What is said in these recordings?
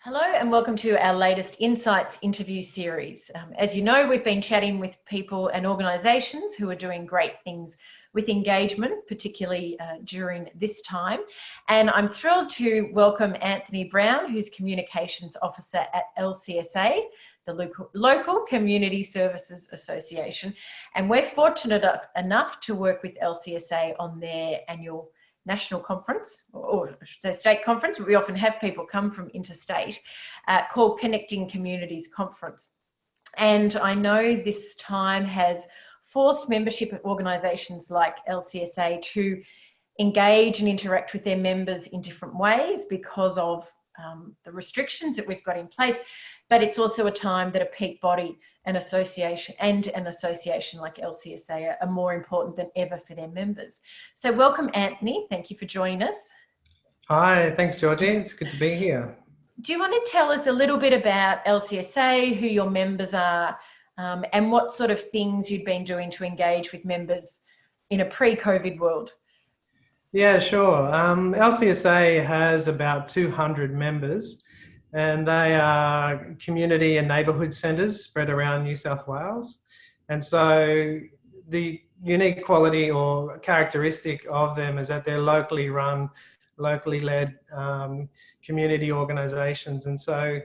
Hello and welcome to our latest Insights interview series. As you know, we've been chatting with people and organisations who are doing great things with engagement, particularly during this time. And I'm thrilled to welcome Anthony Brown, who's Communications Officer at LCSA, the local Community Services Association. And we're fortunate enough to work with LCSA on their annual national conference, or I should say state conference, but we often have people come from interstate, called Connecting Communities Conference. And I know this time has forced membership of organisations like LCSA to engage and interact with their members in different ways because of the restrictions that we've got in place. But it's also a time that a peak body, an association like LCSA are more important than ever for their members. So welcome, Anthony. Thank you for joining us. Hi, thanks, Georgie. It's good to be here. Do you want to tell us a little bit about LCSA, who your members are, and what sort of things you've been doing to engage with members in a pre-COVID world? Yeah, sure. LCSA has about 200 members, and they are community and neighbourhood centres spread around New South Wales. And so the unique quality or characteristic of them is that they're locally run, locally led community organisations. And so,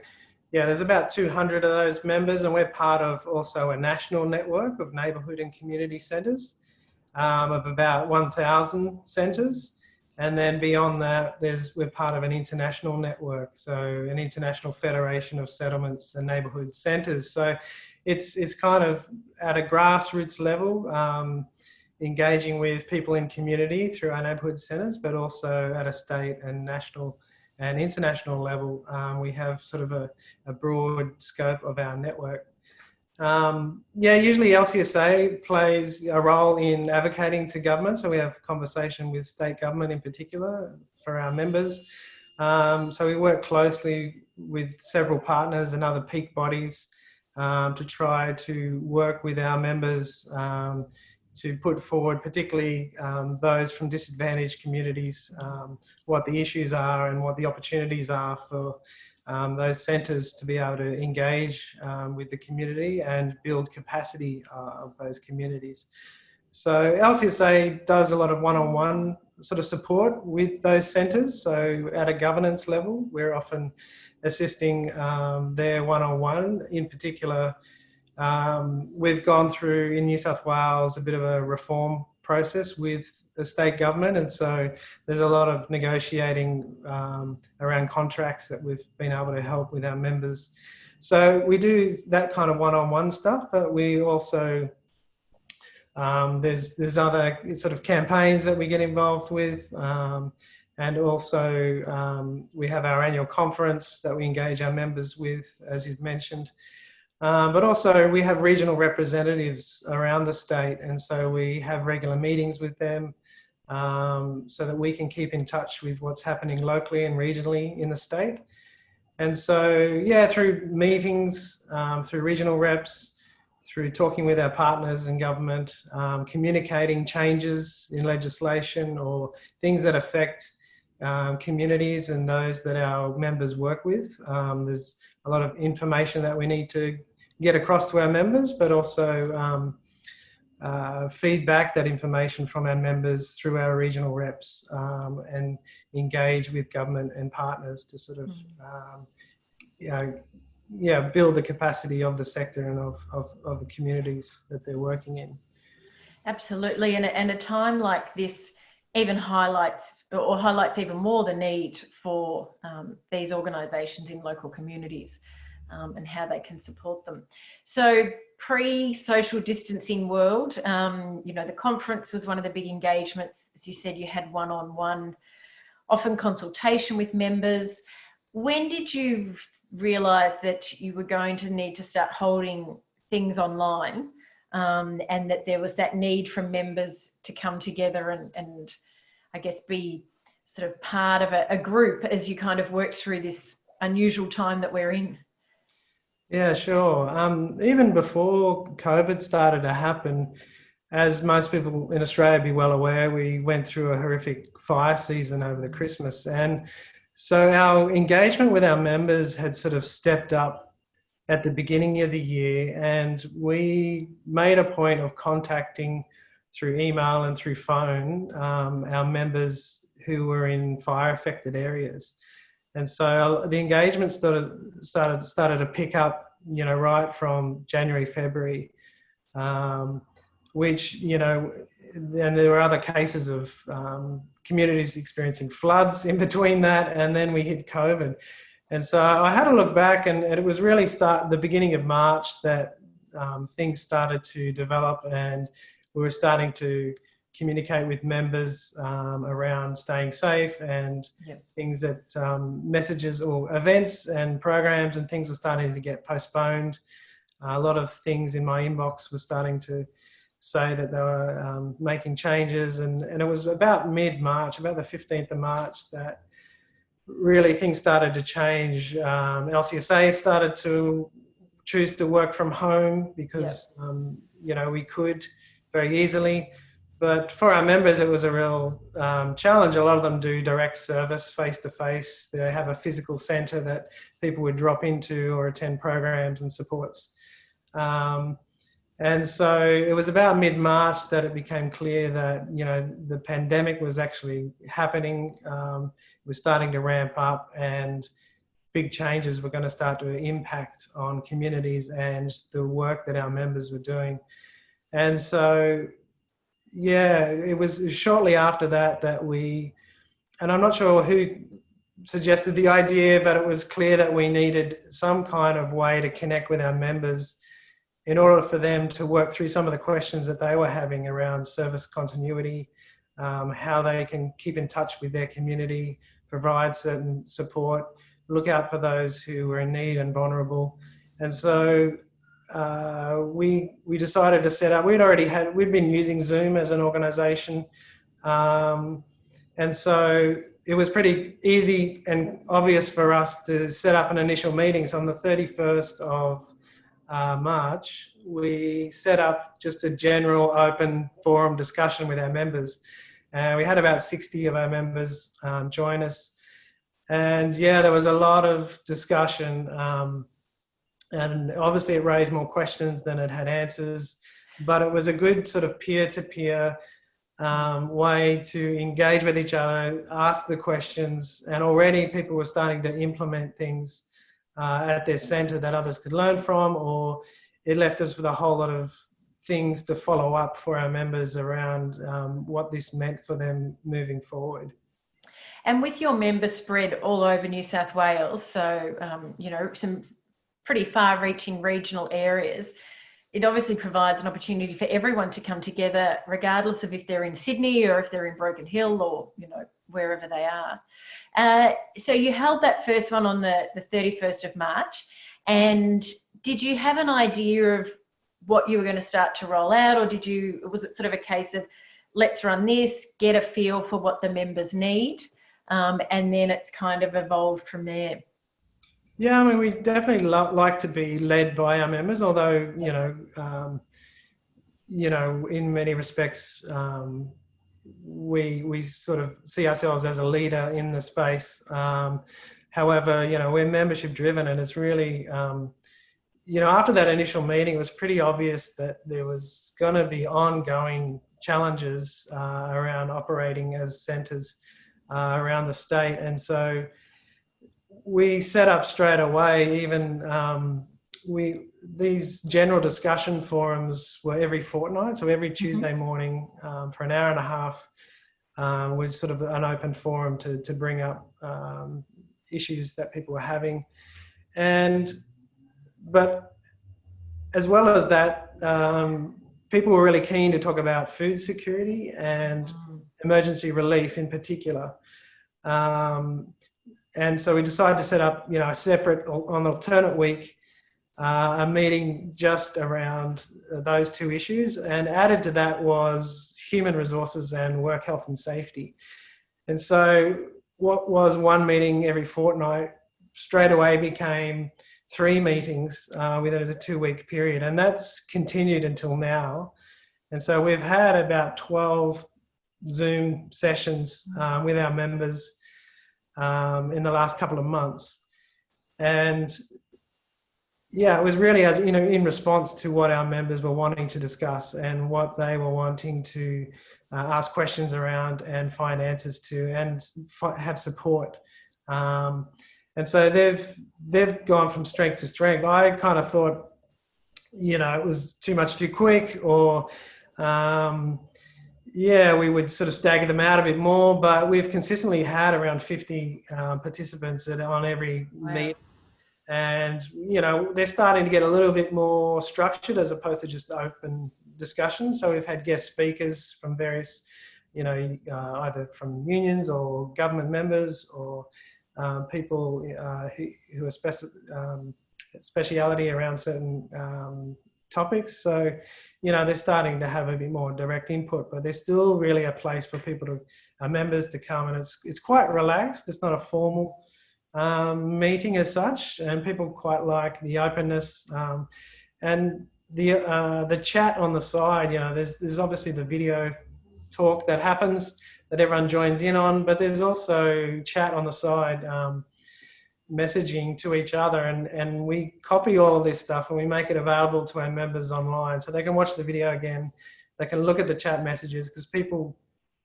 yeah, there's about 200 of those members, and we're part of also a national network of neighbourhood and community centres of about 1,000 centres. And then beyond that, we're part of an international network, so an international federation of settlements and neighbourhood centres. So it's kind of at a grassroots level, engaging with people in community through our neighbourhood centres, but also at a state and national and international level, we have sort of a broad scope of our network. Usually LCSA plays a role in advocating to government. So we have conversation with state government in particular for our members. So we work closely with several partners and other peak bodies to try to work with our members to put forward, particularly those from disadvantaged communities, what the issues are and what the opportunities are for those centres to be able to engage with the community and build capacity of those communities. So LCSA does a lot of one-on-one sort of support with those centres. So at a governance level, we're often assisting their one-on-one. In particular, we've gone through in New South Wales a bit of a reform process with the state government, and so there's a lot of negotiating around contracts that we've been able to help with our members. So we do that kind of one-on-one stuff, but we also there's other sort of campaigns that we get involved with, and also we have our annual conference that we engage our members with, as you've mentioned. But also we have regional representatives around the state, and so we have regular meetings with them so that we can keep in touch with what's happening locally and regionally in the state. And so, yeah, through meetings, through regional reps, through talking with our partners in government, communicating changes in legislation or things that affect communities and those that our members work with. There's a lot of information that we need to get across to our members, but also feedback that information from our members through our regional reps and engage with government and partners to sort of build the capacity of the sector and of the communities that they're working in. Absolutely, and a time like this even highlights even more the need for these organisations in local communities and how they can support them. So pre-social distancing world, the conference was one of the big engagements. As you said, you had one-on-one, often consultation with members. When did you realise that you were going to need to start holding things online and that there was that need from members to come together and I guess be sort of part of a group as you kind of work through this unusual time that we're in? Yeah, sure. Even before COVID started to happen, as most people in Australia be well aware, we went through a horrific fire season over the Christmas, and So our engagement with our members had sort of stepped up at the beginning of the year, and we made a point of contacting through email and through phone our members who were in fire affected areas. And so the engagement started to pick up, right from January, February, which, and there were other cases of communities experiencing floods in between that, and then we hit COVID. And so I had to look back, and it was really the beginning of March that things started to develop, and we were starting to communicate with members around staying safe and things that messages or events and programs and things were starting to get postponed. A lot of things in my inbox were starting to say that they were making changes, and it was about mid-March, about the 15th of March, that really things started to change. LCSA started to choose to work from home because we could very easily. But for our members, it was a real challenge. A lot of them do direct service, face-to-face. They have a physical centre that people would drop into or attend programs and supports. And so it was about mid-March that it became clear that, the pandemic was actually happening. It was starting to ramp up, and big changes were going to start to impact on communities and the work that our members were doing. And so, it was shortly after that and I'm not sure who suggested the idea, but it was clear that we needed some kind of way to connect with our members in order for them to work through some of the questions that they were having around service continuity, how they can keep in touch with their community, provide certain support, look out for those who were in need and vulnerable. And so we decided to set up, we'd been using Zoom as an organisation. And so it was pretty easy and obvious for us to set up an initial meeting. So on the 31st of March, we set up just a general open forum discussion with our members. We had about 60 of our members join us. And there was a lot of discussion. And obviously it raised more questions than it had answers, but it was a good sort of peer-to-peer way to engage with each other, ask the questions, and already people were starting to implement things at their centre that others could learn from, or it left us with a whole lot of things to follow up for our members around what this meant for them moving forward. And with your member spread all over New South Wales, so, some pretty far-reaching regional areas, it obviously provides an opportunity for everyone to come together, regardless of if they're in Sydney or if they're in Broken Hill or, wherever they are. So you held that first one on the 31st of March. And did you have an idea of what you were going to start to roll out, or was it sort of a case of let's run this, get a feel for what the members need, and then it's kind of evolved from there? Yeah, I mean, we definitely like to be led by our members, although, in many respects, we sort of see ourselves as a leader in the space. However, we're membership driven, and it's really, after that initial meeting, it was pretty obvious that there was going to be ongoing challenges around operating as centres around the state. And so we set up straight away, these general discussion forums were every fortnight. So every Tuesday morning for an hour and a half was sort of an open forum to bring up issues that people were having. But as well as that, people were really keen to talk about food security and emergency relief in particular. And so we decided to set up, a separate, on the alternate week, a meeting just around those two issues. And added to that was human resources and work health and safety. And so what was one meeting every fortnight straight away became 3 meetings within a 2-week period. And that's continued until now. And so we've had about 12 Zoom sessions with our members. in the last couple of months. And yeah, it was really as in response to what our members were wanting to discuss and what they were wanting to ask questions around and find answers to and have support. And so they've gone from strength to strength. I kind of thought, it was too much too quick, or we would sort of stagger them out a bit more, but we've consistently had around 50 participants on every meet. And, they're starting to get a little bit more structured as opposed to just open discussions. So we've had guest speakers from various, either from unions or government members or people who are speciality around certain topics. So, they're starting to have a bit more direct input, but there's still really a place for members to come, and it's quite relaxed. It's not a formal meeting as such, and people quite like the openness and the chat on the side. There's obviously the video talk that happens that everyone joins in on, but there's also chat on the side, messaging to each other, and we copy all of this stuff and we make it available to our members online so they can watch the video again. They can look at the chat messages because people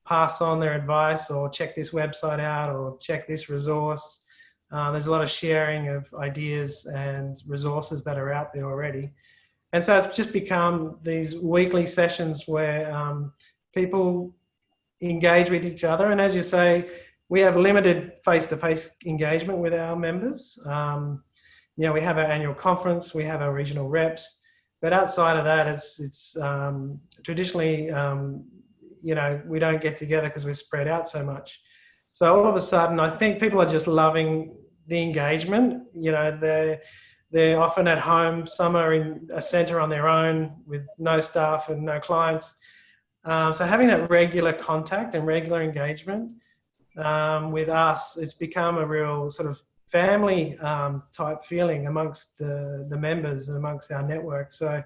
pass on their advice, or check this website out, or check this resource. There's a lot of sharing of ideas and resources that are out there already. And so it's just become these weekly sessions where people engage with each other. And as you say, we have limited face-to-face engagement with our members. We have our annual conference, we have our regional reps, but outside of that, it's traditionally, we don't get together because we're spread out so much. So all of a sudden, I think people are just loving the engagement. They're often at home. Some are in a centre on their own with no staff and no clients. So having that regular contact and regular engagement with us, it's become a real sort of family type feeling amongst the members and amongst our network. So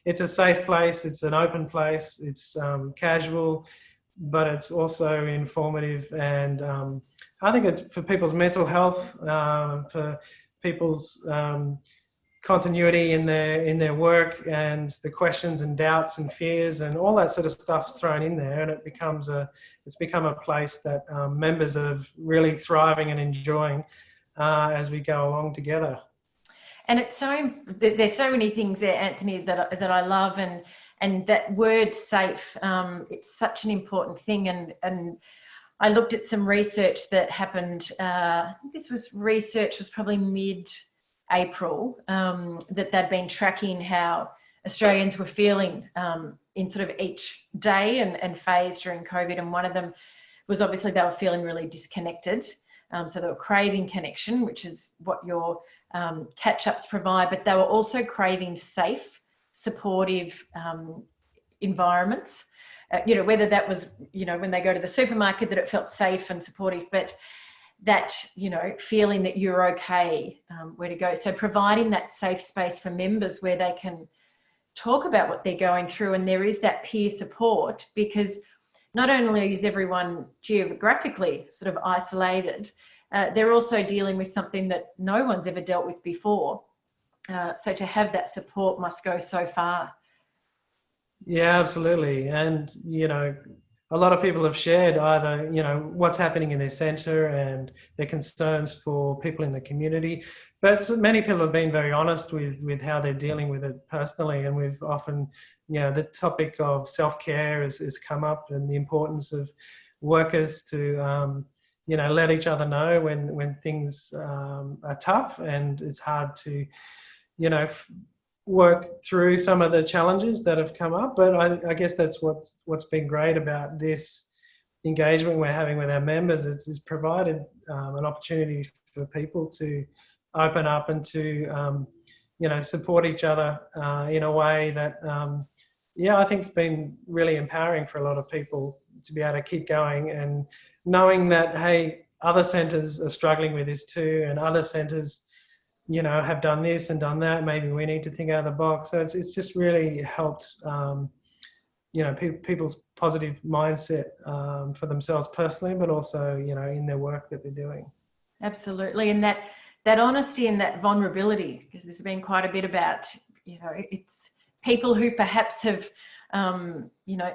it's a safe place. It's an open place. It's casual, but it's also informative, and I think it's for people's mental health, for people's continuity in their work, and the questions and doubts and fears and all that sort of stuff's thrown in there, and it's become a place that members are really thriving and enjoying as we go along together. And there's so many things there, Anthony, that I love, and that word safe, it's such an important thing. And I looked at some research that happened, I think research was probably mid-April, that they'd been tracking how Australians were feeling in sort of each day and phase during COVID. And one of them was obviously they were feeling really disconnected. So they were craving connection, which is what your catch-ups provide, but they were also craving safe, supportive environments. Whether that was, when they go to the supermarket, that it felt safe and supportive, but that, feeling that you're okay, where to go. So providing that safe space for members where they can talk about what they're going through, and there is that peer support, because not only is everyone geographically sort of isolated, they're also dealing with something that no one's ever dealt with before. So to have that support must go so far. Yeah, absolutely. And, a lot of people have shared either, what's happening in their centre and their concerns for people in the community. But many people have been very honest with how they're dealing with it personally. And we've often, the topic of self-care has come up, and the importance of workers to, let each other know when things are tough and it's hard to, work through some of the challenges that have come up. But I guess that's what's been great about this engagement we're having with our members. It's provided an opportunity for people to open up and to support each other in a way that I think it's been really empowering for a lot of people to be able to keep going, and knowing that, hey, other centres are struggling with this too, and other centres have done this and done that. Maybe we need to think out of the box. So it's just really helped, people's positive mindset for themselves personally, but also, in their work that they're doing. Absolutely. And that honesty and that vulnerability, because there's been quite a bit about, it's people who perhaps have,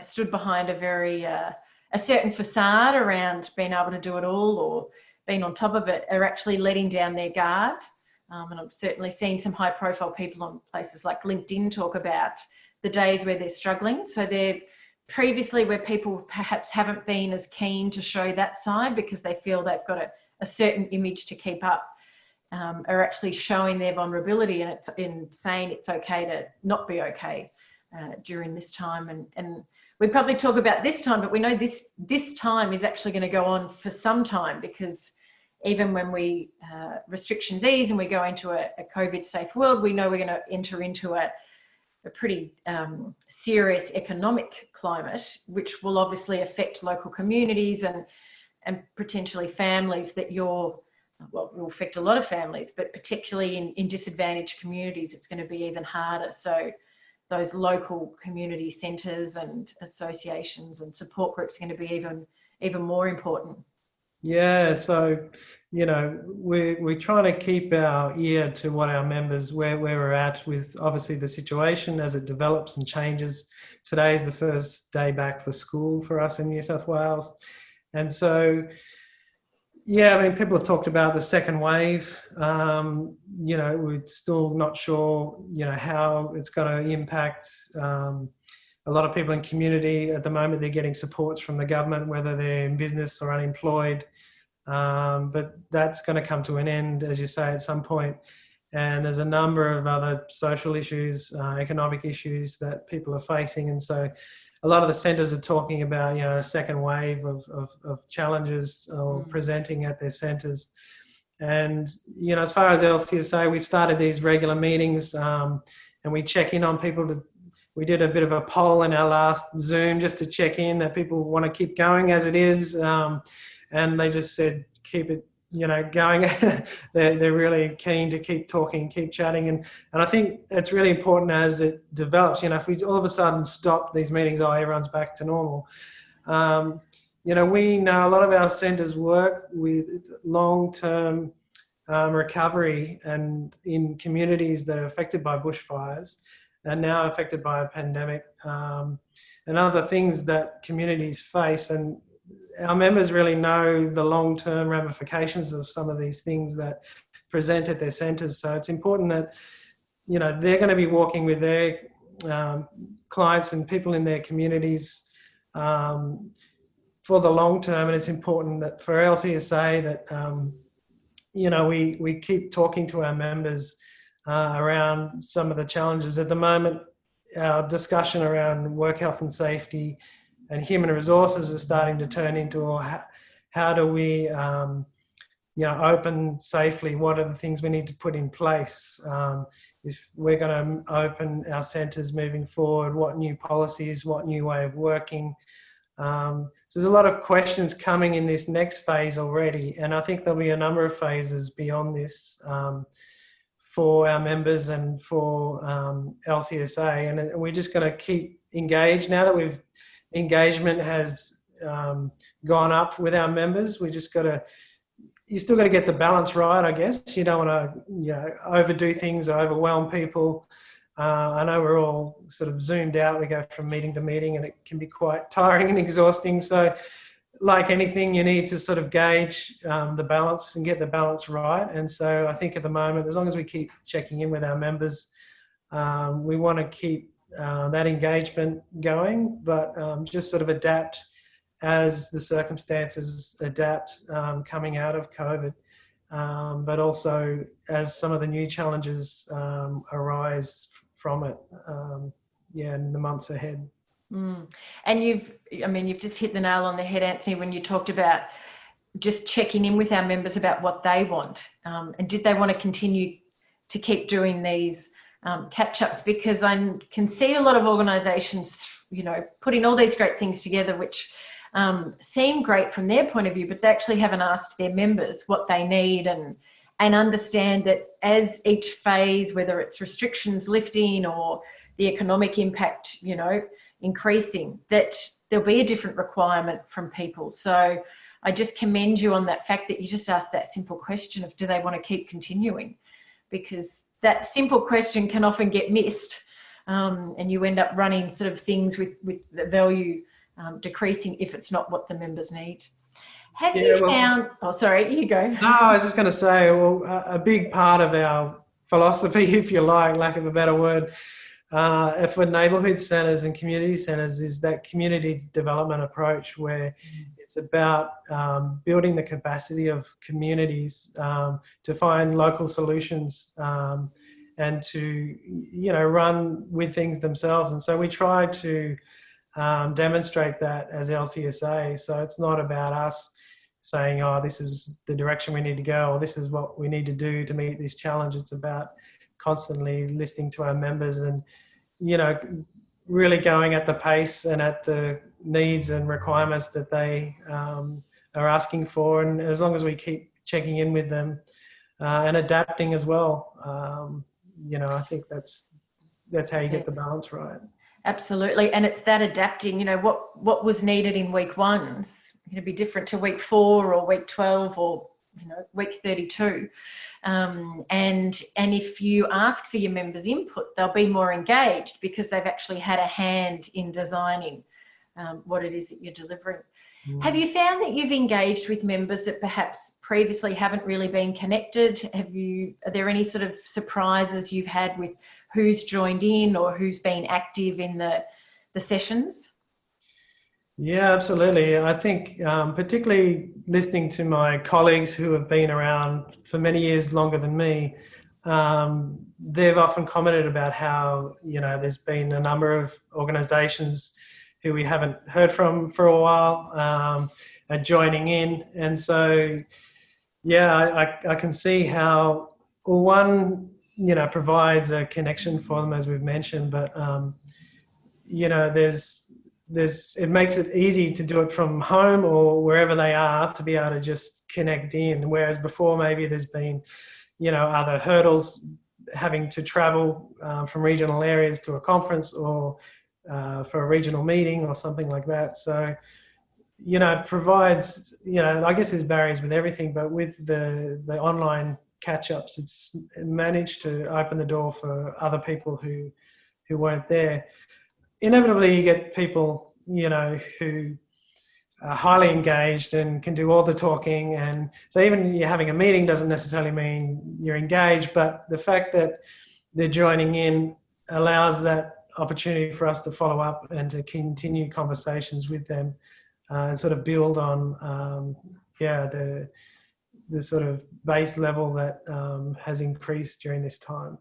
stood behind a very, a certain facade around being able to do it all or being on top of it, are actually letting down their guard. And I'm certainly seeing some high profile people on places like LinkedIn talk about the days where they're struggling. So they're previously where people perhaps haven't been as keen to show that side because they feel they've got a certain image to keep up, are actually showing their vulnerability, and it's in saying it's okay to not be okay during this time. And we probably talk about this time, but we know this time is actually going to go on for some time, because even when we restrictions ease and we go into a COVID safe world, we know we're going to enter into a pretty serious economic climate, which will obviously affect local communities and potentially families that will affect a lot of families, but particularly in disadvantaged communities, it's going to be even harder. So those local community centres and associations and support groups are going to be even more important. Yeah, so we're trying to keep our ear to what our members, where we're at with obviously the situation as it develops and changes. Today is the first day back for school for us in New South Wales, and so yeah, I mean, people have talked about the second wave. We're still not sure how it's going to impact. A lot of people in community at the moment, they're getting supports from the government, whether they're in business or unemployed. But that's going to come to an end, as you say, at some point. And there's a number of other social issues, economic issues that people are facing. And so a lot of the centres are talking about, a second wave of challenges presenting at their centres. And, as far as LCSA, we've started these regular meetings and we check in on people. We did a bit of a poll in our last Zoom just to check in that people want to keep going as it is. And they just said, keep it, going. They're really keen to keep talking, keep chatting. And I think it's really important as it develops. If we all of a sudden stop these meetings, everyone's back to normal. We know a lot of our centres work with long-term recovery and in communities that are affected by bushfires and now affected by a pandemic and other things that communities face. And our members really know the long-term ramifications of some of these things that present at their centres. So it's important that, they're going to be walking with their clients and people in their communities for the long term. And it's important that for LCSA that, we keep talking to our members around some of the challenges. At the moment, our discussion around work health and safety and human resources is starting to turn into how do we open safely? What are the things we need to put in place? If we're going to open our centres moving forward, what new policies, what new way of working? So there's a lot of questions coming in this next phase already, and I think there'll be a number of phases beyond this for our members and for LCSA, and we're just going to keep engaged. Now that engagement has gone up with our members, you still got to get the balance right, I guess. You don't want to overdo things or overwhelm people. I know we're all sort of zoomed out. We go from meeting to meeting and it can be quite tiring and exhausting. So like anything, you need to sort of gauge the balance and get the balance right. And so I think at the moment, as long as we keep checking in with our members, we want to keep that engagement going, but just sort of adapt as the circumstances adapt coming out of COVID, but also as some of the new challenges arise from it, in the months ahead. And you've just hit the nail on the head, Anthony, when you talked about just checking in with our members about what they want, and did they want to continue to keep doing these catch-ups, because I can see a lot of organisations, putting all these great things together, which seem great from their point of view, but they actually haven't asked their members what they need and understand that as each phase, whether it's restrictions lifting or the economic impact, increasing, that there'll be a different requirement from people. So I just commend you on that fact that you just asked that simple question of, do they want to keep continuing? Because that simple question can often get missed, and you end up running sort of things with the value decreasing if it's not what the members need. Have you found, oh, sorry, you go. No, I was just going to say, well, a big part of our philosophy, if you like, lack of a better word, for neighbourhood centres and community centres is that community development approach where it's about building the capacity of communities to find local solutions and to, run with things themselves. And so we try to demonstrate that as LCSA. So it's not about us saying, oh, this is the direction we need to go, or this is what we need to do to meet this challenge. It's about constantly listening to our members and, really going at the pace and at the needs and requirements that they are asking for. And as long as we keep checking in with them and adapting as well, I think that's how you get the balance right. Absolutely. And it's that adapting, what was needed in week 1 is going to be different to week 4 or week 12 or week 32. And if you ask for your members' input, they'll be more engaged because they've actually had a hand in designing what it is that you're delivering. Have you found that you've engaged with members that perhaps previously haven't really been connected? Are there any sort of surprises you've had with who's joined in or who's been active in the sessions? Yeah, absolutely. I think particularly listening to my colleagues who have been around for many years longer than me, they've often commented about how, there's been a number of organisations who we haven't heard from for a while are joining in. And so, yeah, I can see how one, provides a connection for them, as we've mentioned, but, it makes it easy to do it from home or wherever they are to be able to just connect in. Whereas before, maybe there's been, other hurdles, having to travel from regional areas to a conference or for a regional meeting or something like that. So, it provides, I guess there's barriers with everything, but with the online catch-ups, it's managed to open the door for other people who weren't there. Inevitably, you get people, who are highly engaged and can do all the talking. And so even you're having a meeting doesn't necessarily mean you're engaged, but the fact that they're joining in allows that opportunity for us to follow up and to continue conversations with them and sort of build on, the sort of base level that has increased during this time.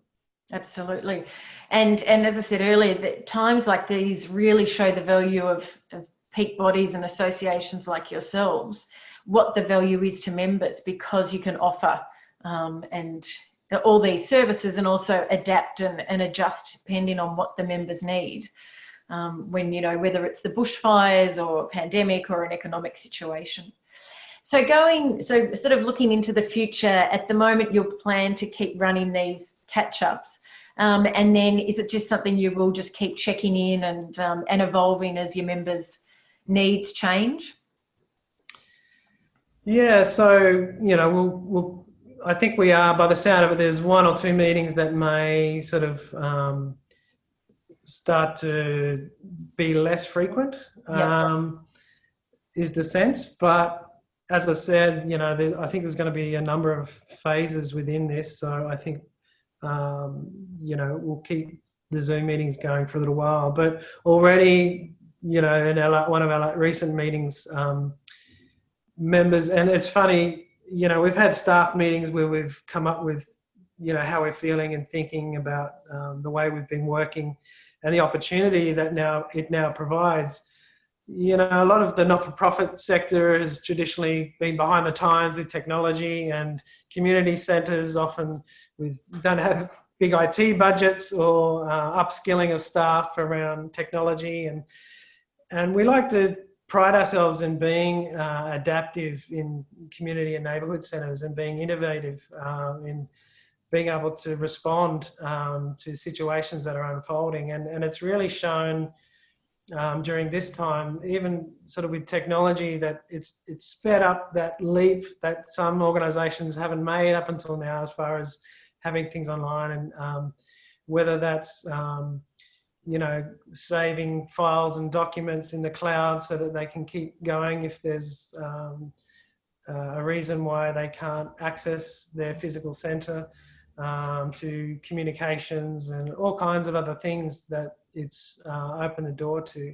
Absolutely. And as I said earlier, that times like these really show the value of peak bodies and associations like yourselves, what the value is to members, because you can offer and all these services and also adapt and adjust depending on what the members need. When, whether it's the bushfires or a pandemic or an economic situation. So sort of looking into the future, at the moment you'll plan to keep running these catch-ups. And then is it just something you will just keep checking in and evolving as your members' needs change? Yeah, so, we'll I think we are, by the sound of it, there's 1 or 2 meetings that may sort of start to be less frequent, is the sense. But as I said, I think there's going to be a number of phases within this. So I think, we'll keep the Zoom meetings going for a little while. But already, in one of our recent meetings, members, and it's funny, we've had staff meetings where we've come up with, how we're feeling and thinking about the way we've been working and the opportunity that it now provides. A lot of the not-for-profit sector has traditionally been behind the times with technology, and community centres often don't have big IT budgets or upskilling of staff around technology, and we like to pride ourselves in being adaptive in community and neighbourhood centres and being innovative in being able to respond to situations that are unfolding, and it's really shown during this time, even sort of with technology, that it's sped up that leap that some organisations haven't made up until now, as far as having things online, and whether that's you know, saving files and documents in the cloud so that they can keep going if there's a reason why they can't access their physical centre, to communications and all kinds of other things that it's opened the door to.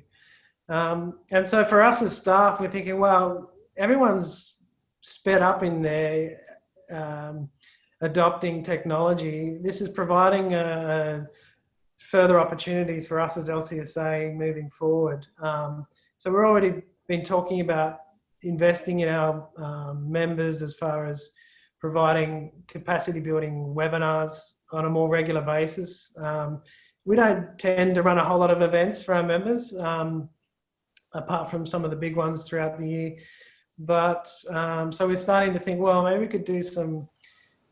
And so for us as staff, we're thinking, well, everyone's sped up in their adopting technology. This is providing further opportunities for us as LCSA moving forward. So we're already been talking about investing in our members as far as providing capacity building webinars on a more regular basis. We don't tend to run a whole lot of events for our members, apart from some of the big ones throughout the year. But so we're starting to think, well, maybe we could do some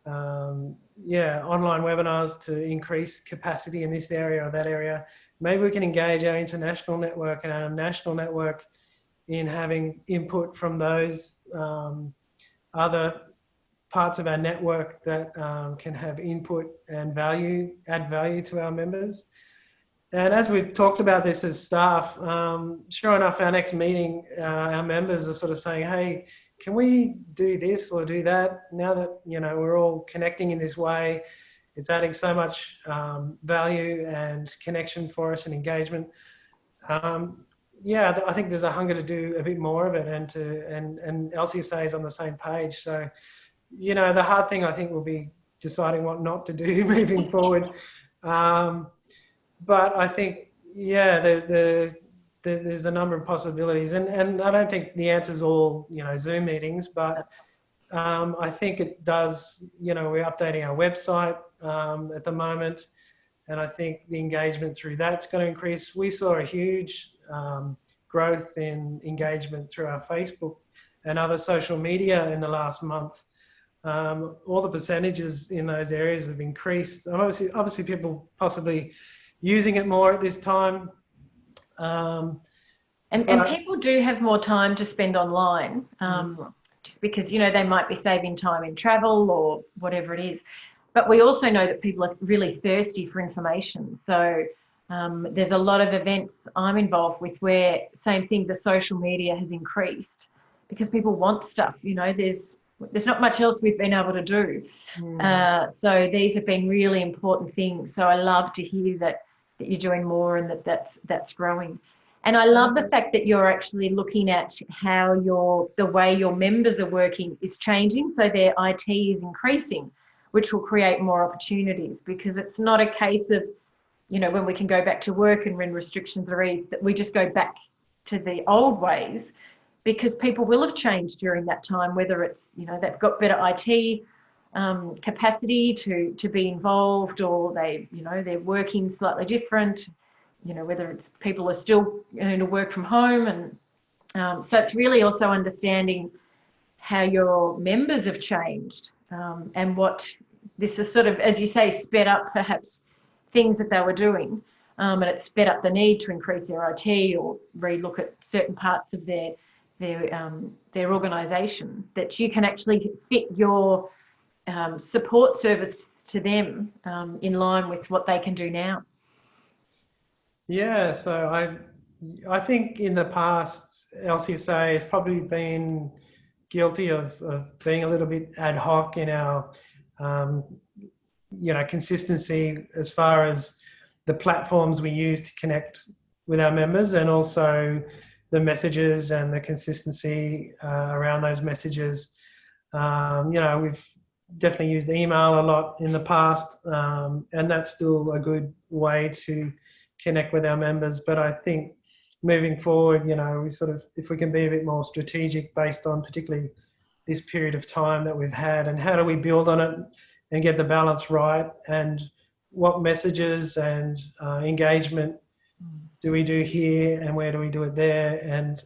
online webinars to increase capacity in this area or that area. Maybe we can engage our international network and our national network in having input from those other parts of our network that can have input and add value to our members. And as we've talked about this as staff, sure enough, our next meeting, our members are sort of saying, hey, can we do this or do that? Now that, you know, we're all connecting in this way, it's adding so much value and connection for us and engagement. I think there's a hunger to do a bit more of it, and LCSA is on the same page. So, you know, the hard thing I think will be deciding what not to do moving forward. But I think, there's a number of possibilities, and I don't think the answer is all, you know, Zoom meetings, but I think it does, you know, we're updating our website at the moment, and I think the engagement through that's going to increase. We saw a huge growth in engagement through our Facebook and other social media in the last month. All the percentages in those areas have increased. Obviously people possibly using it more at this time. And people do have more time to spend online, just because, you know, they might be saving time in travel or whatever it is. But we also know that people are really thirsty for information. So there's a lot of events I'm involved with where, same thing, the social media has increased because people want stuff. You know, there's not much else we've been able to do. So these have been really important things. So I love to hear that you're doing more and that's growing. And I love the fact that you're actually looking at how the way your members are working is changing. So their IT is increasing, which will create more opportunities, because it's not a case of, you know, when we can go back to work and when restrictions are eased, that we just go back to the old ways, because people will have changed during that time, whether it's, you know, they've got better IT capacity to be involved, or they're working slightly different, you know, whether it's people are still going to work from home. And so it's really also understanding how your members have changed, and what this is sort of, as you say, sped up perhaps things that they were doing, and it sped up the need to increase their IT or relook at certain parts of their organisation, that you can actually fit your support service to them in line with what they can do now. Yeah, so I think in the past, LCSA has probably been guilty of being a little bit ad hoc in our consistency as far as the platforms we use to connect with our members, and also the messages and the consistency around those messages. We've definitely used email a lot in the past, and that's still a good way to connect with our members. But I think moving forward, we sort of, if we can be a bit more strategic based on particularly this period of time that we've had, and how do we build on it and get the balance right, and what messages and engagement do we do here, and where do we do it there? And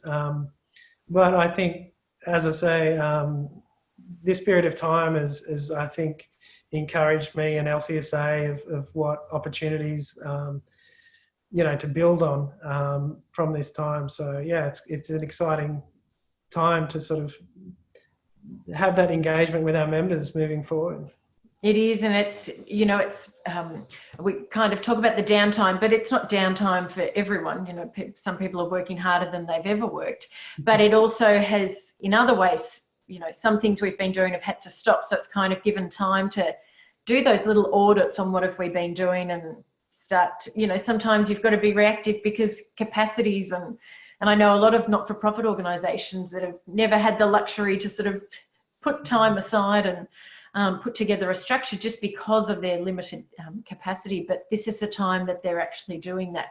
but I think, as I say, this period of time has I think encouraged me and LCSA of what opportunities to build on from this time. So yeah, it's an exciting time to sort of have that engagement with our members moving forward. It is, and it's, we kind of talk about the downtime, but it's not downtime for everyone. Some people are working harder than they've ever worked, but it also has, in other ways, some things we've been doing have had to stop. So it's kind of given time to do those little audits on what have we been doing and start, sometimes you've got to be reactive because capacities and I know a lot of not-for-profit organisations that have never had the luxury to sort of put time aside and put together a structure just because of their limited capacity. But this is the time that they're actually doing that,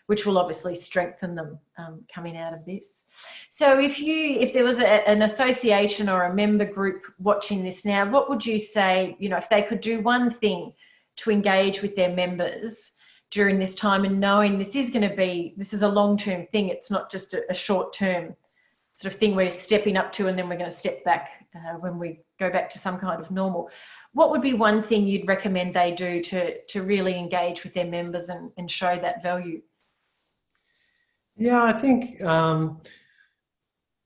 which will obviously strengthen them coming out of this. So if there was an association or a member group watching this now, what would you say, if they could do one thing to engage with their members during this time, and knowing this is a long-term thing, it's not just a short-term sort of thing we're stepping up to and then we're going to step back when we go back to some kind of normal. What would be one thing you'd recommend they do to really engage with their members and show that value? Yeah, I think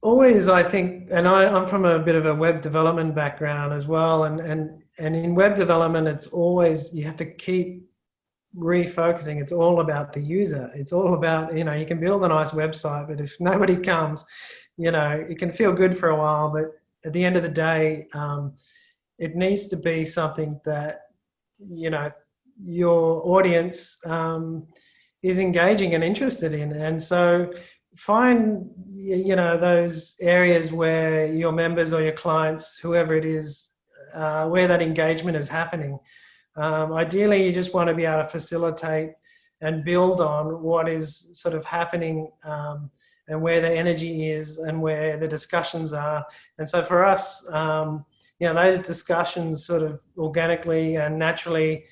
always, and I'm from a bit of a web development background as well, and in web development, it's always, you have to keep refocusing. It's all about the user. It's all about, you can build a nice website, but if nobody comes, it can feel good for a while, but at the end of the day, it needs to be something that, your audience is engaging and interested in. And so find, those areas where your members or your clients, whoever it is, where that engagement is happening. Ideally, you just want to be able to facilitate and build on what is sort of happening and where the energy is and where the discussions are. And so for us, those discussions sort of organically and naturally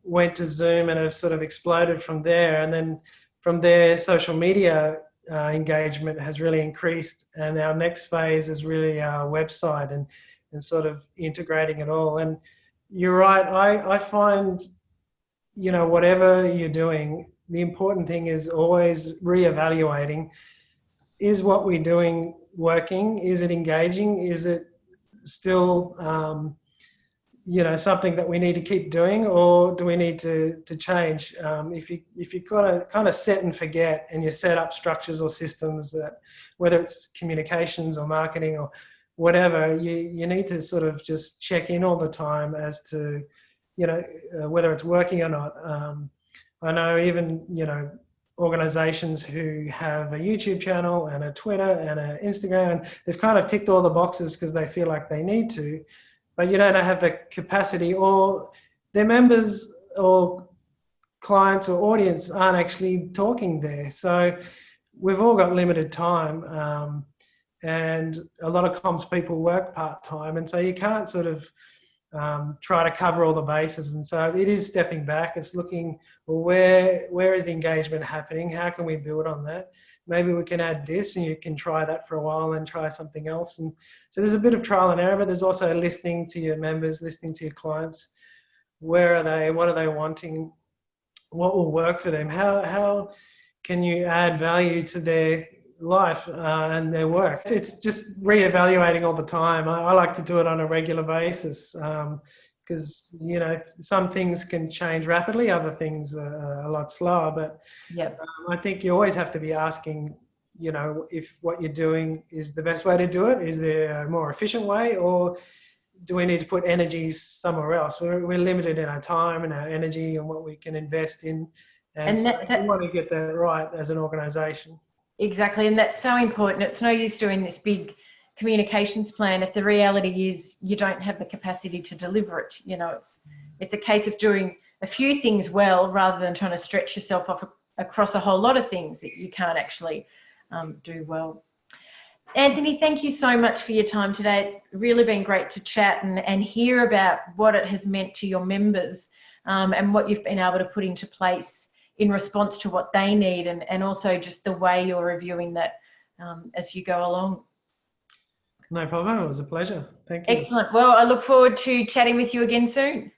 went to Zoom and have sort of exploded from there. And then from there, social media engagement has really increased. And our next phase is really our website and sort of integrating it all. And you're right, I find, whatever you're doing, the important thing is always reevaluating. Is what we're doing working? Is it engaging? Is it still, something that we need to keep doing, or do we need to change? If you kind of set and forget, and you set up structures or systems that, whether it's communications or marketing or whatever, you need to sort of just check in all the time as to, whether it's working or not. I know even, organizations who have a YouTube channel and a Twitter and an Instagram, and they've kind of ticked all the boxes because they feel like they need to, but you don't have the capacity, or their members or clients or audience aren't actually talking there. So we've all got limited time, and a lot of comms people work part-time, and so you can't sort of try to cover all the bases. And so it is stepping back. It's looking, well, where is the engagement happening? How can we build on that? Maybe we can add this, and you can try that for a while and try something else. And so there's a bit of trial and error, but there's also listening to your members, listening to your clients. Where are they? What are they wanting? What will work for them? How can you add value to their life and their work? It's just reevaluating all the time. I like to do it on a regular basis because some things can change rapidly, other things are a lot slower. But I think you always have to be asking, if what you're doing is the best way to do it. Is there a more efficient way, or do we need to put energies somewhere else? We're limited in our time and our energy and what we can invest in, and so we want to get that right as an organisation. Exactly, and that's so important. It's no use doing this big communications plan if the reality is you don't have the capacity to deliver it. It's a case of doing a few things well rather than trying to stretch yourself off across a whole lot of things that you can't actually do well. Anthony, thank you so much for your time today. It's really been great to chat and hear about what it has meant to your members and what you've been able to put into place in response to what they need, and also just the way you're reviewing that as you go along. No problem. It was a pleasure. Thank you. Excellent. Well, I look forward to chatting with you again soon.